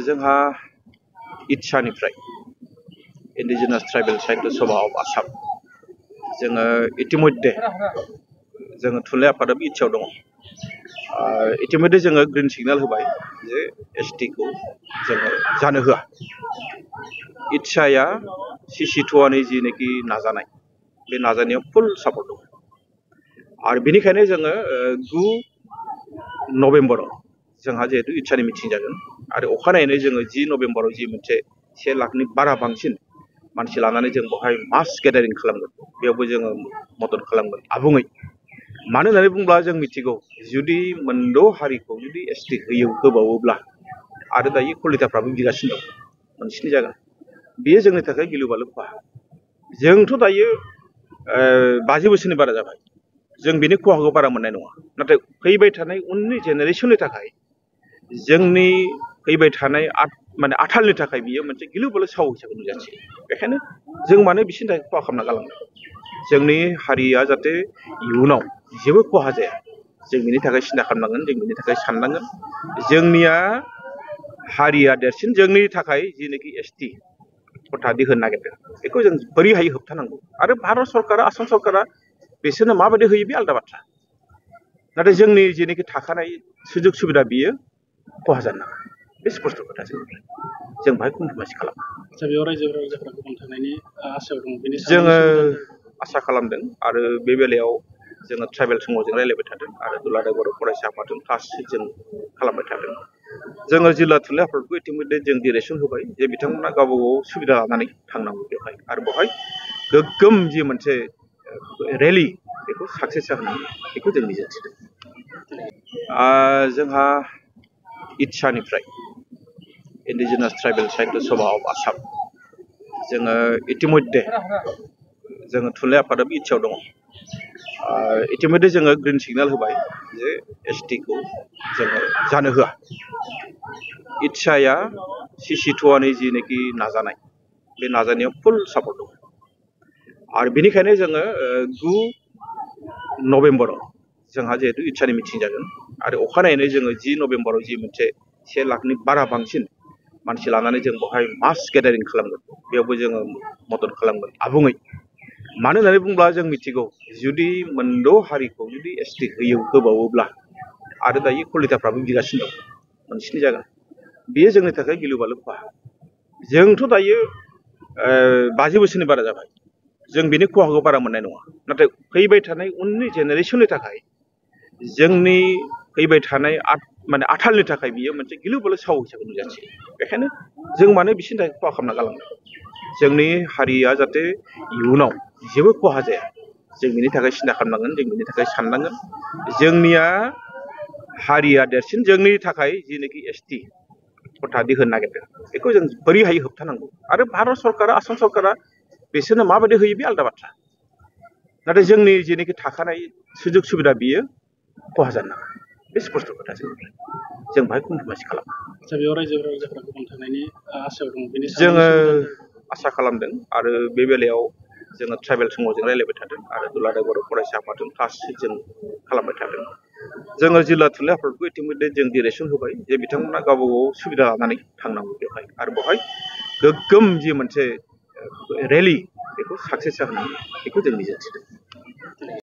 जोंहा इटसानिफ्राय indigenous tribal Sahitya Sabha of Assam जोङो इतिमध्ये जोङो थुनलाइ आफादाबो इटसायाव दङ। इतिमध्ये जोङो ग्रीन सिगनेल होबाय जे एसटि को जोङो जानो होआ। इटसाया CC2 जिनेखि नाजानाय बे नाजानायाव फुल सापर्ट दं आरो बेनिखायनो जोङो 9 नभेम्बराव जोंहा जिहेतु इटसानि मिटिं जागोन आरो अखानायैनो जोङो 10 नभेम्बराव जि मोनसे 1 लाखनि बारा बांसिन मानसि लानानै जों बेवहाय मास गेदारिं खालामगोन, बेयावबो जोङो मदद खालामगोन आबुङै। मानो होननानै बुङोब्ला जों मिथिगौ जुदि मोनद' हारिखौ जुदि एसटि होबावोब्ला आरो दायो कलिताफ्राबो बिगासिनो दं मोनस्नि जागोन, बेयो जोंनि थाखाय गिलु बालु खहा। जोंथ' दायो 50 बोसोरनि बारा जाबाय, जों बिनि खहाखौ बारा मोननाय नङा। नाथाय फैबाय थानाय उननि जेनेरेसननि थाखाय, जोंनि फैबाय थानाय आथालनि थाखाय बियो मोनसे गिलु बालु साव हिसाबै नुजाथियो। बेखायनो जों मानो बिसोरनि थाखाय खहा खालामना गालांनो? जोंनि हारिया जाहाथे इयुनाव जेबो खहा जाया, जों बिनि थाखाय सिन्था खालामनांगोन, जों बिनि थाखाय साननांगोन। जोंनिया हारिया देरसिन, जोंनि थाखाय जिनेखि एसटि हथादि होनो नागिरदों बेखौ जों बोरैहाय होबथानांगौ। आरो भारत सरकारा, आसाम सरकारा बिसोरनो माबायदि होयो बे आलादा बाथ्रा। नाथाय जोंनि जेनेखि थाखानाय सुजुग सुबिदा बियो खहा जानो नाङा, बे स्पष्ट खोथा। जों बाहाय कमप्रमाइज खालामा। बेयाव रायजो-राजाफ्रा गोबां थानायनि आसायाव दङ, जोङो आसा खालामदों आरो बे बेलायाव जोङो ट्राइबेल समाजजों रायज्लायबाय थादों आरो दुलाराय बर' फरायसा आफादजों टाच जों खालामबाय थादों। जोङो जिल्ला थुनलाइ आफादखौ इतिमध्ये जों डिरेक्सन होबाय जे बिथांमोना गावबा गाव सुबिदा लानानै थांनांगौ बेवहाय, आरो बेवहाय गोग्गोम जि मोनसे रेलि बेखौ साक्सेस जाहोनांगौ, बेखौ जों मिजिंथिदों। जोंहा इटसानिफ्राय indigenous tribal Sahitya Sabha of Assam जोङो इतिमध्ये जोङो थुनलाइ आफादाबो इटसायाव दङ। इतिमध्ये जोङो ग्रीन सिगनेल होबाय जे एसटि को जोङो जानो होआ। इटसाया CC2 जिनेखि नाजानाय बे नाजानायाव फुल सापर्ट दं आरो बेनिखायनो जोङो 9 नभेम्बराव जोंहा जिहेतु इटसानि मिटिं जागोन आरो अखानायैनो जोङो 10 नभेम्बराव जि मोनसे 1 लाखनि बारा बांसिन मानसि लानानै जों बेवहाय मास गेदारिं खालामगोन, बेयावबो जोङो मदद खालामगोन आबुङै। मानो होननानै बुङोब्ला जों मिथिगौ जुदि मोनद' हारिखौ जुदि एसटि होबावोब्ला आरो दायो कलिताफ्राबो बिगासिनो दं मोनस्नि जागोन, बेयो जोंनि थाखाय गिलु बालु खहा। जोंथ' दायो 50 बोसोरनि बारा जाबाय, जों बिनि खहाखौ बारा मोननाय नङा। नाथाय फैबाय थानाय उननि जेनेरेसननि थाखाय, जोंनि फैबाय थानाय आथालनि थाखाय बियो मोनसे गिलु बालु साव हिसाबै नुजाथियो। बेखायनो जों मानो बिसोरनि थाखाय खहा खालामना गालांनो? जोंनि हारिया जाहाथे इयुनाव जेबो खहा जाया, जों बिनि थाखाय सिन्था खालामनांगोन, जों बिनि थाखाय साननांगोन। जोंनिया हारिया देरसिन, जोंनि थाखाय जिनेखि एसटि हथादि होनो नागिरदों बेखौ जों बोरैहाय होबथानांगौ। आरो भारत सरकारा, आसाम सरकारा बिसोरनो माबायदि होयो बे आलादा बाथ्रा। नाथाय जोंनि जेनेखि थाखानाय सुजुग सुबिदा बियो खहा जानो नाङा, बे स्पष्ट खोथा। जों बाहाय कमप्रमाइज खालामा। बेयाव रायजो-राजाफ्रा गोबां थानायनि आसायाव दङ, जोङो आसा खालामदों आरो बे बेलायाव जोङो ट्राइबेल समाजजों रायज्लायबाय थादों आरो दुलाराय बर' फरायसा आफादजों टाच जों खालामबाय थादों। जोङो जिल्ला थुनलाइ आफादखौ इतिमध्ये जों डिरेक्सन होबाय जे बिथांमोना गावबा गाव सुबिदा लानानै थांनांगौ बेवहाय, आरो बेवहाय गोग्गोम जि मोनसे रेलि बेखौ साक्सेस जाहोनांगौ, बेखौ जों मिजिंथिदों।